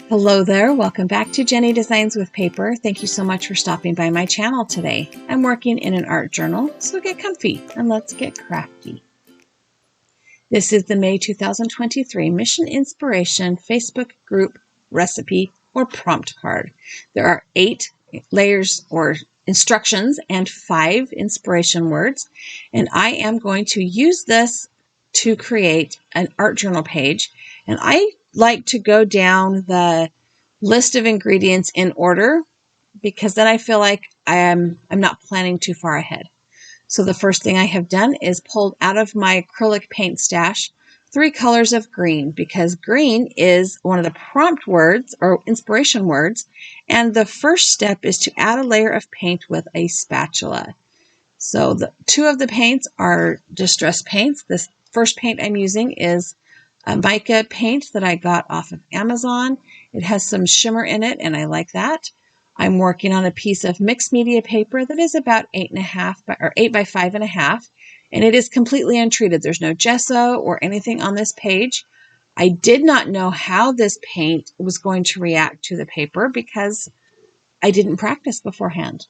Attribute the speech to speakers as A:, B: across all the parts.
A: Hello there, welcome back to Jennie Designs with Paper. Thank you so much for stopping by my channel today. I'm working in an art journal, so get comfy and let's get crafty. This is the May 2023 Mission Inspiration Facebook group recipe or prompt card. There are 8 layers or instructions and 5 inspiration words, and I am going to use this to create an art journal page. And I like to go down the list of ingredients in order because then I feel like I'm not planning too far ahead. So the first thing I have done is pulled out of my acrylic paint stash 3 colors of green, because green is one of the prompt words or inspiration words, and the first step is to add a layer of paint with a spatula. So the 2 of the paints are distress paints. This first paint I'm using is a mica paint that I got off of Amazon. It has some shimmer in it, and I like that. I'm working on a piece of mixed media paper that is about 8 by 5.5, and it is completely untreated. There's no gesso or anything on this page. I did not know how this paint was going to react to the paper because I didn't practice beforehand.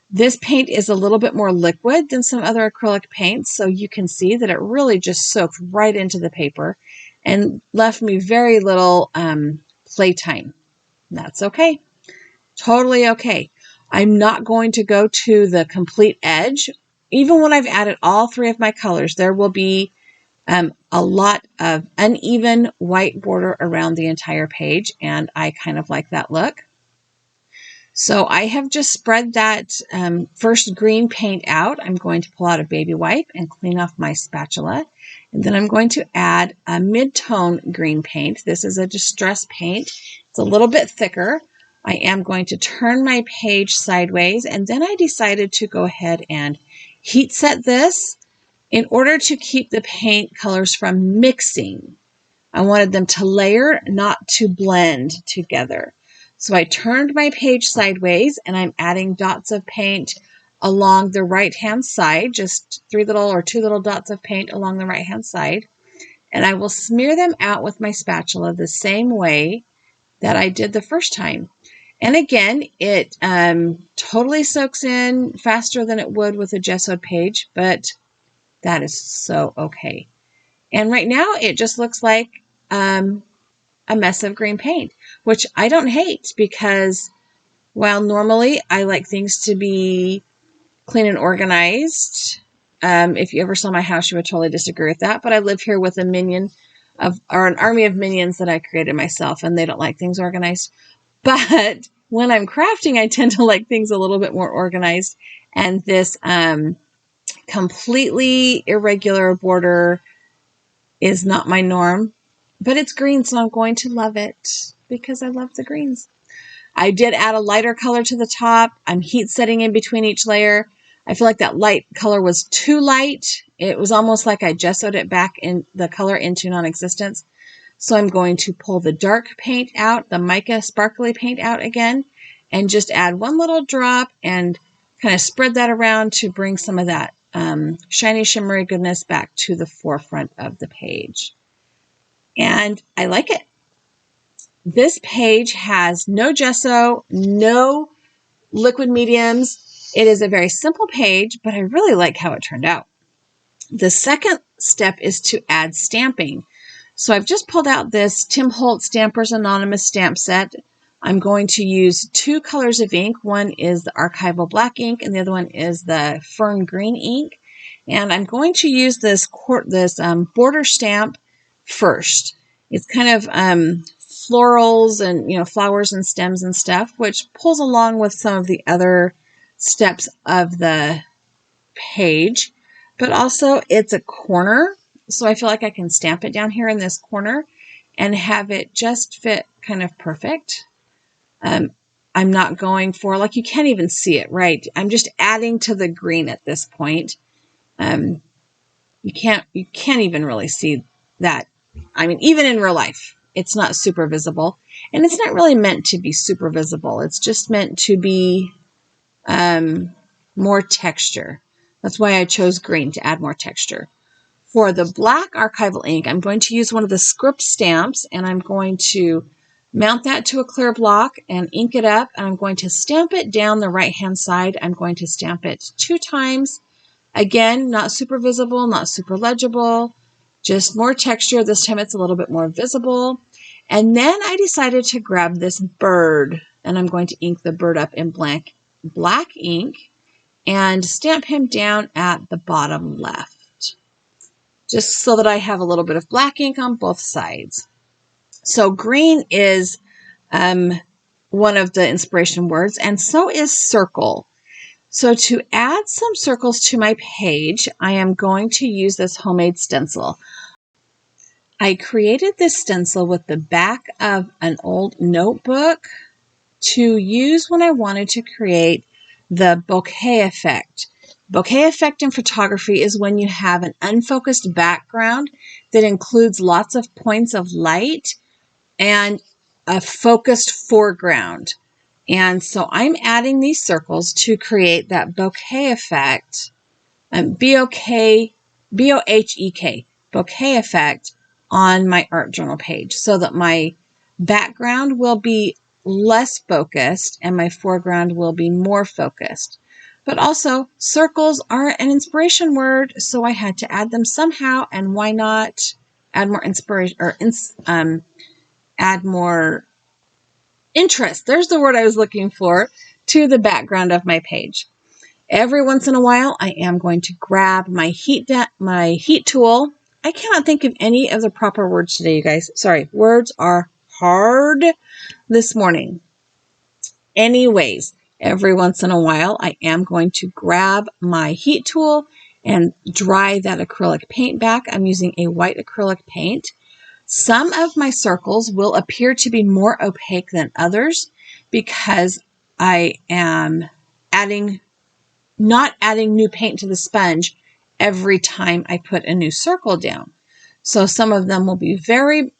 A: This paint is a little bit more liquid than some other acrylic paints, so you can see that it really just soaked right into the paper and left me very little playtime. That's okay. Totally okay. I'm not going to go to the complete edge. Even when I've added all 3 of my colors, there will be a lot of uneven white border around the entire page, and I kind of like that look. So I have just spread that first green paint out. I'm going to pull out a baby wipe and clean off my spatula. And then I'm going to add a mid-tone green paint. This is a distress paint. It's a little bit thicker. I am going to turn my page sideways, and then I decided to go ahead and heat set this in order to keep the paint colors from mixing. I wanted them to layer, not to blend together. So I turned my page sideways, and I'm adding dots of paint along the right-hand side, just 2 little dots of paint along the right-hand side. And I will smear them out with my spatula the same way that I did the first time. And again, it totally soaks in faster than it would with a gessoed page, but that is so okay. And right now it just looks like a mess of green paint, which I don't hate, because while normally I like things to be clean and organized, if you ever saw my house, you would totally disagree with that, but I live here with an army of minions that I created myself, and they don't like things organized. But when I'm crafting, I tend to like things a little bit more organized, and this completely irregular border is not my norm. But it's green, so I'm going to love it because I love the greens. I did add a lighter color to the top. I'm heat setting in between each layer. I feel like that light color was too light. It was almost like I gessoed it back in the color into non-existence. So I'm going to pull the dark paint out, the mica sparkly paint out again, and just add 1 little drop and kind of spread that around to bring some of that shiny, shimmery goodness back to the forefront of the page. And I like it. This page has no gesso, no liquid mediums. It is a very simple page, but I really like how it turned out. The second step is to add stamping. So I've just pulled out this Tim Holtz Stampers Anonymous stamp set. I'm going to use 2 colors of ink. One is the archival black ink, and the other one is the fern green ink. And I'm going to use this border stamp first. It's kind of florals and flowers and stems and stuff, which pulls along with some of the other steps of the page, but also it's a corner, so I feel like I can stamp it down here in this corner and have it just fit kind of perfect. I'm not going for, like, you can't even see it, right? I'm just adding to the green at this point. You can't even really see that. I mean, even in real life, it's not super visible, and it's not really meant to be super visible. It's just meant to be more texture. That's why I chose green, to add more texture. For the black archival ink, I'm going to use one of the script stamps, and I'm going to Mount that to a clear block and ink it up. And I'm going to stamp it down the right-hand side. I'm going to stamp it 2 times. Again, not super visible, not super legible, just more texture. This time it's a little bit more visible. And then I decided to grab this bird, and I'm going to ink the bird up in black ink and stamp him down at the bottom left, just so that I have a little bit of black ink on both sides. So green is one of the inspiration words, and so is circle. So to add some circles to my page, I am going to use this homemade stencil. I created this stencil with the back of an old notebook to use when I wanted to create the bokeh effect. Bokeh effect in photography is when you have an unfocused background that includes lots of points of light and a focused foreground. And so I'm adding these circles to create that bokeh effect, B-O-H-E-K, bokeh effect on my art journal page, so that my background will be less focused and my foreground will be more focused. But also, circles are an inspiration word, so I had to add them somehow, and why not add more inspiration, or add more interest, there's the word I was looking for, to the background of my page. Every once in a while, I am going to grab my heat tool. I cannot think of any of the proper words today, you guys. Sorry, words are hard this morning. Anyways, every once in a while, I am going to grab my heat tool and dry that acrylic paint back. I'm using a white acrylic paint. Some of my circles will appear to be more opaque than others because I am not adding new paint to the sponge every time I put a new circle down. So some of them will be very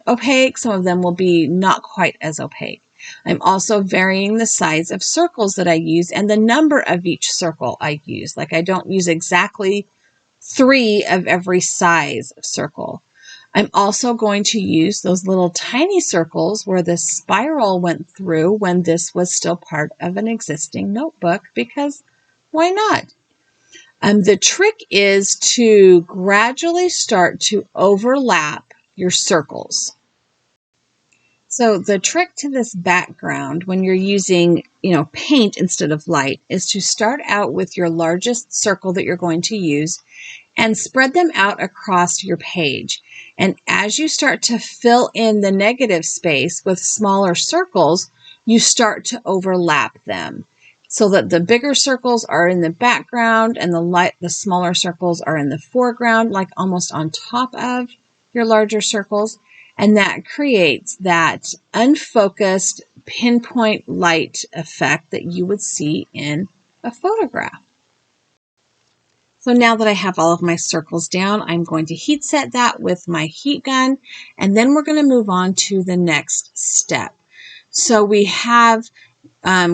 A: opaque, some of them will be not quite as opaque. I'm also varying the size of circles that I use and the number of each circle I use. Like, I don't use exactly 3 of every size of circle. I'm also going to use those little tiny circles where the spiral went through when this was still part of an existing notebook, because why not? The trick is to gradually start to overlap your circles. So the trick to this background when you're using, paint instead of light is to start out with your largest circle that you're going to use and spread them out across your page. And as you start to fill in the negative space with smaller circles, you start to overlap them so that the bigger circles are in the background and the smaller circles are in the foreground, like almost on top of your larger circles. And that creates that unfocused pinpoint light effect that you would see in a photograph. So now that I have all of my circles down, I'm going to heat set that with my heat gun, and then we're going to move on to the next step. So we have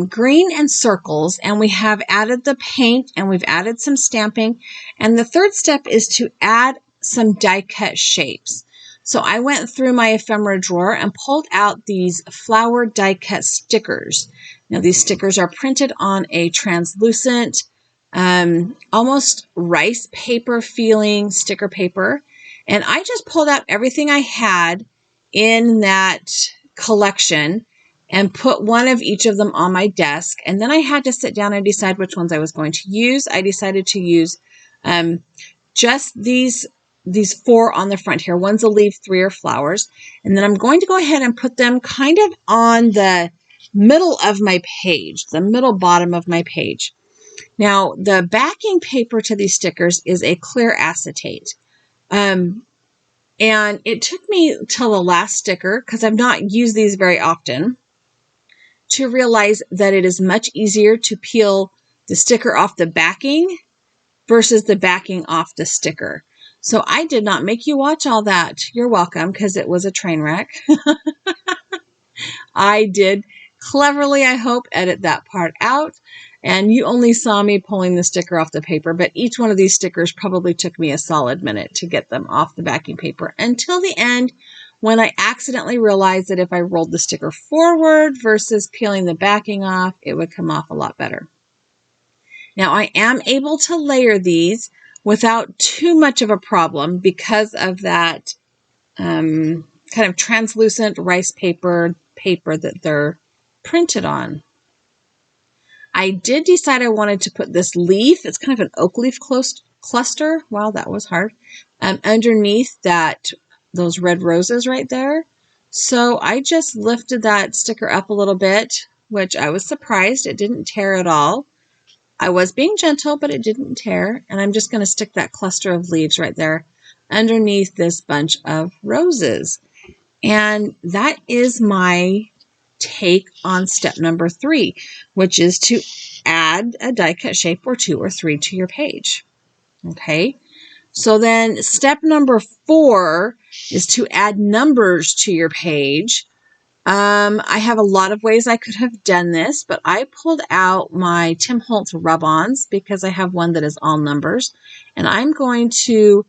A: green and circles, and we have added the paint, and we've added some stamping, and the third step is to add some die cut shapes. So I went through my ephemera drawer and pulled out these flower die cut stickers. Now these stickers are printed on a translucent, almost rice paper feeling sticker paper. And I just pulled out everything I had in that collection and put one of each of them on my desk. And then I had to sit down and decide which ones I was going to use. I decided to use just these 4 on the front here. One's a leaf, 3 are flowers. And then I'm going to go ahead and put them kind of on the middle of my page, the middle bottom of my page. Now, the backing paper to these stickers is a clear acetate. And it took me till the last sticker, because I've not used these very often, to realize that it is much easier to peel the sticker off the backing versus the backing off the sticker. So I did not make you watch all that. You're welcome, because it was a train wreck. I did cleverly, I hope, edit that part out. And you only saw me pulling the sticker off the paper, but each one of these stickers probably took me a solid minute to get them off the backing paper until the end when I accidentally realized that if I rolled the sticker forward versus peeling the backing off, it would come off a lot better. Now I am able to layer these without too much of a problem because of that kind of translucent rice paper that they're printed on. I did decide I wanted to put this leaf, it's kind of an oak leaf cluster, wow, that was hard, underneath those red roses right there. So I just lifted that sticker up a little bit, which I was surprised it didn't tear at all. I was being gentle, but it didn't tear. And I'm just going to stick that cluster of leaves right there underneath this bunch of roses. And that is my take on step number 3, which is to add a die cut shape or 2 or 3 to your page. Okay. So then step number 4 is to add numbers to your page. I have a lot of ways I could have done this, but I pulled out my Tim Holtz rub-ons because I have one that is all numbers, and I'm going to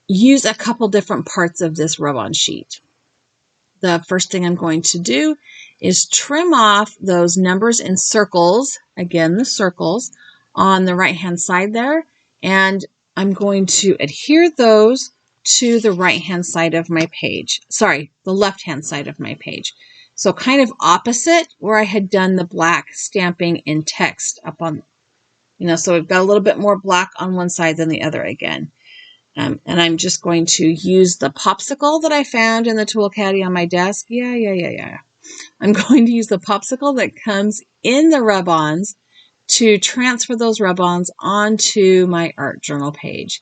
A: use a couple different parts of this rub-on sheet. The first thing I'm going to do is trim off those numbers in circles, again, the circles, on the right-hand side there, and I'm going to adhere those to the right-hand side of my page. Sorry, the left-hand side of my page. So kind of opposite where I had done the black stamping in text up on, so we've got a little bit more black on one side than the other again. And I'm just going to use the popsicle that I found in the tool caddy on my desk. Yeah. I'm going to use the popsicle that comes in the rub-ons to transfer those rub-ons onto my art journal page.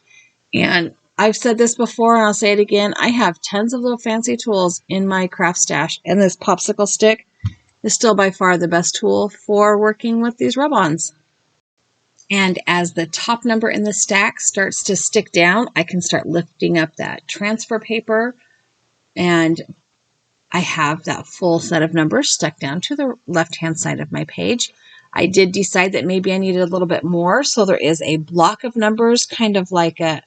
A: And I've said this before and I'll say it again. I have tons of little fancy tools in my craft stash, and this popsicle stick is still by far the best tool for working with these rub-ons. And as the top number in the stack starts to stick down, I can start lifting up that transfer paper, and I have that full set of numbers stuck down to the left-hand side of my page. I did decide that maybe I needed a little bit more, so there is a block of numbers, kind of like a,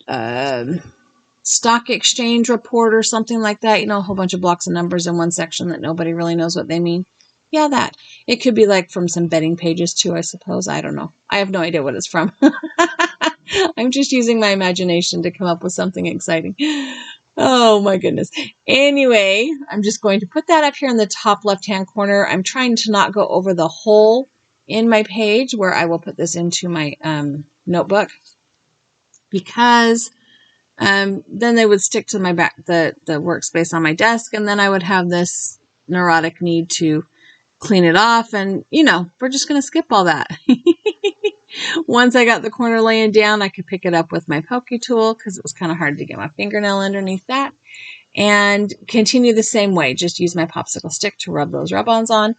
A: a stock exchange report or something like that. A whole bunch of blocks of numbers in one section that nobody really knows what they mean. Yeah, that. It could be like from some betting pages too, I suppose. I don't know. I have no idea what it's from. I'm just using my imagination to come up with something exciting. Oh my goodness. Anyway, I'm just going to put that up here in the top left-hand corner. I'm trying to not go over the hole in my page where I will put this into my notebook, because then they would stick to my the workspace on my desk, and then I would have this neurotic need to clean it off, and we're just going to skip all that. Once I got the corner laying down, I could pick it up with my Bokeh tool because it was kind of hard to get my fingernail underneath that, and continue the same way. Just use my popsicle stick to rub those rub-ons on.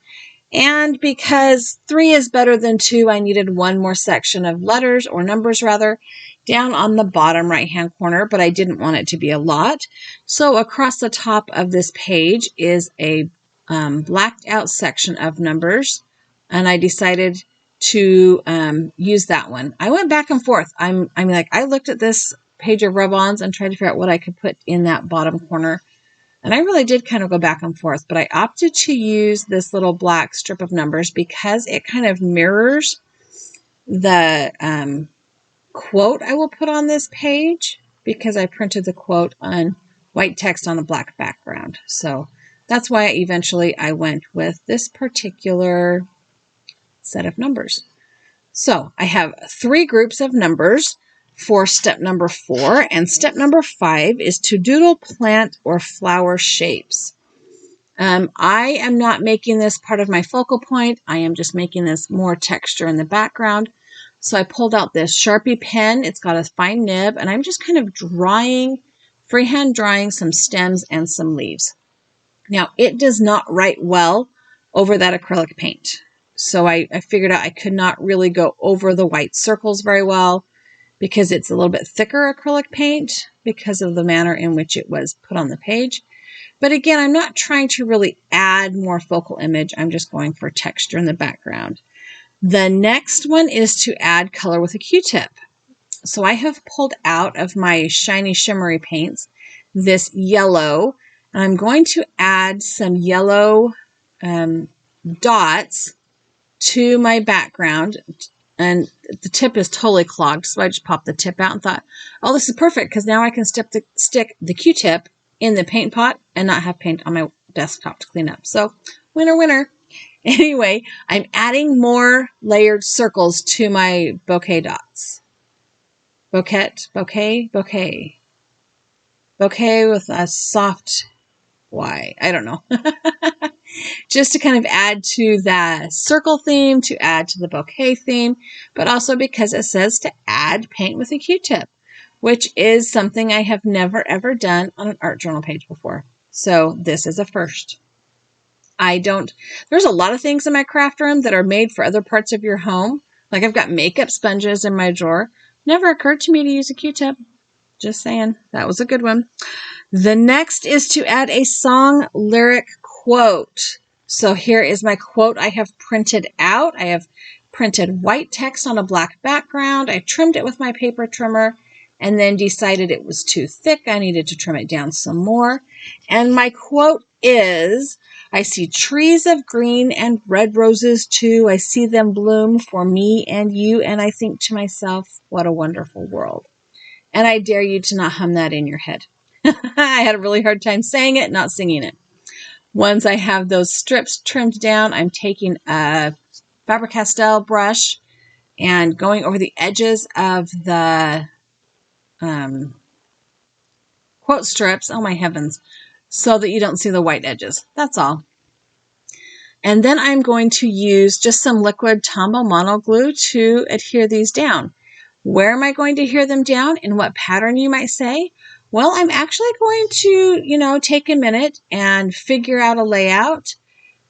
A: And because 3 is better than 2, I needed one more section of letters, or numbers rather, down on the bottom right-hand corner, but I didn't want it to be a lot. So across the top of this page is a blacked out section of numbers, and I decided to use that one. I went back and forth. I looked at this page of rub-ons and tried to figure out what I could put in that bottom corner. And I really did kind of go back and forth, but I opted to use this little black strip of numbers because it kind of mirrors the quote I will put on this page, because I printed the quote on white text on a black background. So that's why eventually I went with this particular set of numbers. So I have 3 groups of numbers for step number 4, and step number 5 is to doodle plant or flower shapes. I am not making this part of my focal point. I am just making this more texture in the background. So I pulled out this Sharpie pen. It's got a fine nib, and I'm just kind of freehand drawing some stems and some leaves. Now, it does not write well over that acrylic paint. So I figured out I could not really go over the white circles very well, because it's a little bit thicker acrylic paint because of the manner in which it was put on the page. But again, I'm not trying to really add more focal image. I'm just going for texture in the background. The next one is to add color with a Q-tip. So I have pulled out of my shiny shimmery paints this yellow, and I'm going to add some yellow dots to my background, and the tip is totally clogged, so I just popped the tip out and thought, oh, this is perfect because now I can stick the Q-tip in the paint pot and not have paint on my desktop to clean up. So winner, winner. Anyway, I'm adding more layered circles to my bokeh dots. Bokeh with a soft Y. I don't know. Just to kind of add to the circle theme, to add to the bouquet theme, but also because it says to add paint with a Q-tip, which is something I have never ever done on an art journal page before. So this is a first. There's a lot of things in my craft room that are made for other parts of your home. Like I've got makeup sponges in my drawer. Never occurred to me to use a Q-tip. Just saying, that was a good one. The next is to add a song lyric quote. So here is my quote I have printed out. I have printed white text on a black background. I trimmed it with my paper trimmer and then decided it was too thick. I needed to trim it down some more. And my quote is, I see trees of green and red roses too. I see them bloom for me and you. And I think to myself, what a wonderful world. And I dare you to not hum that in your head. I had a really hard time saying it, not singing it. Once I have those strips trimmed down, I'm taking a Faber-Castell brush and going over the edges of the quote strips. Oh my heavens. So that you don't see the white edges. That's all. And then I'm going to use just some liquid Tombow mono glue to adhere these down. Where am I going to adhere them down? In what pattern, you might say? Well, I'm actually going to, take a minute and figure out a layout.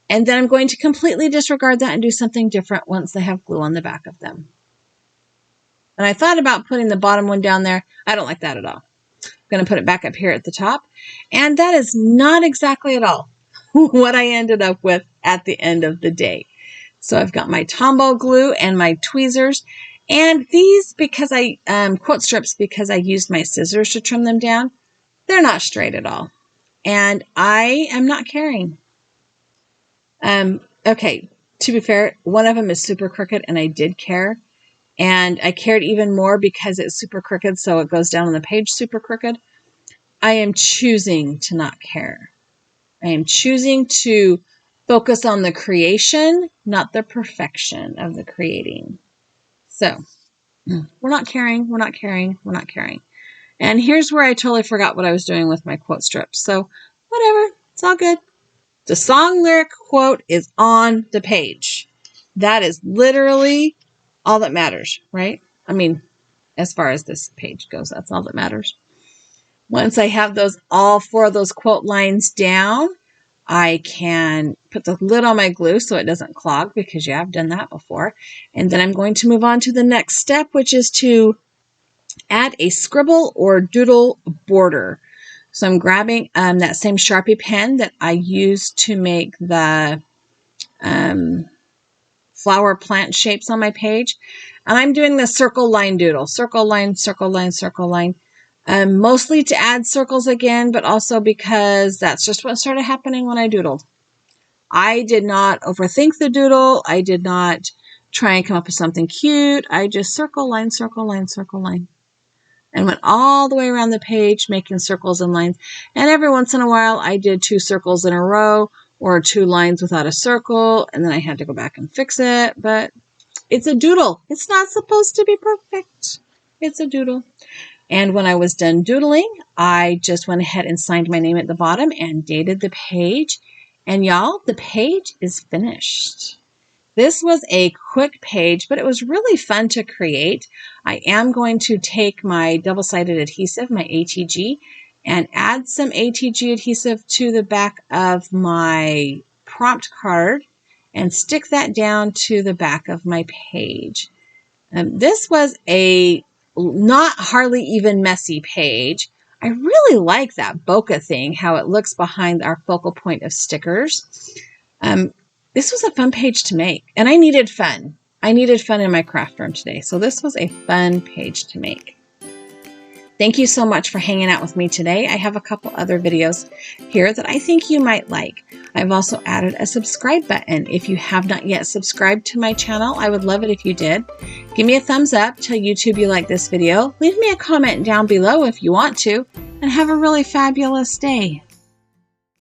A: And then I'm going to completely disregard that and do something different once they have glue on the back of them. And I thought about putting the bottom one down there. I don't like that at all. I'm going to put it back up here at the top. And that is not exactly at all what I ended up with at the end of the day. So I've got my Tombow glue and my tweezers. And these, because quote strips, because I used my scissors to trim them down, they're not straight at all. And I am not caring. Okay, to be fair, one of them is super crooked and I did care. And I cared even more because it's super crooked, so it goes down on the page super crooked. I am choosing to not care. I am choosing to focus on the creation, not the perfection of the creating. So we're not caring, we're not caring, we're not caring. And here's where I totally forgot what I was doing with my quote strips. So whatever, it's all good. The song lyric quote is on the page. That is literally all that matters, right? I mean, as far as this page goes, that's all that matters. Once I have all four of those quote lines down, I can put the lid on my glue so it doesn't clog because, I've done that before. And then I'm going to move on to the next step, which is to add a scribble or doodle border. So I'm grabbing that same Sharpie pen that I used to make the flower plant shapes on my page. And I'm doing the circle line doodle. Circle line, circle line, circle line. Mostly to add circles again, but also because that's just what started happening when I doodled. I did not overthink the doodle. I did not try and come up with something cute. I just circle line, circle line, circle line. And went all the way around the page making circles and lines. And every once in a while, I did 2 circles in a row or 2 lines without a circle. And then I had to go back and fix it. But it's a doodle. It's not supposed to be perfect. It's a doodle. And when I was done doodling, I just went ahead and signed my name at the bottom and dated the page. And y'all, the page is finished. This was a quick page, but it was really fun to create. I am going to take my double-sided adhesive, my ATG, and add some ATG adhesive to the back of my prompt card and stick that down to the back of my page. This was a not hardly even messy page. I really like that bokeh thing, how it looks behind our focal point of stickers. This was a fun page to make, and I needed fun. I needed fun in my craft room today, so this was a fun page to make. Thank you so much for hanging out with me today. I have a couple other videos here that I think you might like. I've also added a subscribe button. If you have not yet subscribed to my channel, I would love it if you did. Give me a thumbs up, tell YouTube you like this video, leave me a comment down below if you want to, and have a really fabulous day.